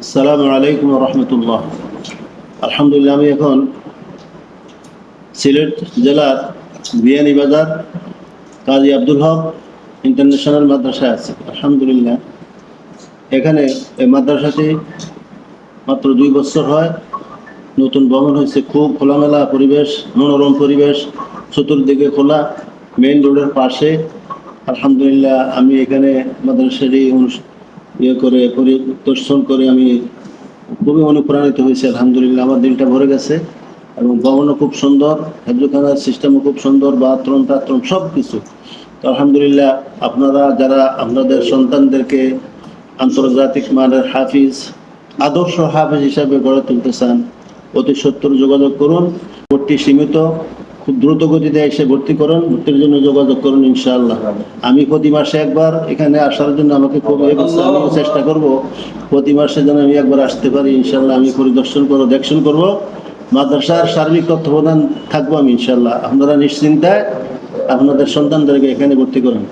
আসসালামু আলাইকুম রহমতুল্লাহ। আলহামদুলিল্লাহ, আমি এখন সিলেট জেলার বিয়ানীবাজার কাজী আব্দুল হক ইন্টারন্যাশনাল মাদ্রাসায় আছি। আলহামদুলিল্লাহ, এখানে এই মাদ্রাসাটি মাত্র 2 বছর হয়, নতুন ভবন হয়েছে। খুব খোলামেলা পরিবেশ, মনোরম পরিবেশ, চতুর্দিকে খোলা, মেইন রোডের পাশে। আলহামদুলিল্লাহ, আমি এখানে মাদ্রাসাটি পরিদর্শন করে আমি খুবই অনুপ্রাণিত হয়েছে। আলহামদুলিল্লাহ, আমার দিলটা ভরে গেছে। এবং ভবনও খুব সুন্দর, হেফজখানার সিস্টেমও খুব সুন্দর, বাথরুম টাথরুম সব কিছু। তো আলহামদুলিল্লাহ, আপনারা যারা আপনাদের সন্তানদেরকে আন্তর্জাতিক মানের হাফিজ, আদর্শ হাফিজ হিসাবে গড়ে তুলতে চান, অতি সত্বর যোগাযোগ করুন। ভর্তি সীমিত, খুব দ্রুত গতিতে এসে ভর্তি করুন। ভর্তির জন্য যোগাযোগ করুন ইনশাআল্লাহ। আমি প্রতি মাসে একবার এখানে আসার জন্য আমাকে খুব আমিও চেষ্টা করব প্রতি মাসে যেন আমি একবার আসতে পারি ইনশাআল্লাহ। আমি পরিদর্শন করবো, দেখশন করব, মাদ্রাসার সার্বিক তত্ত্বাবধান থাকবো আমি ইনশাআল্লাহ। আপনারা নিশ্চিন্তায় আপনাদের সন্তানদেরকে এখানে ভর্তি করুন।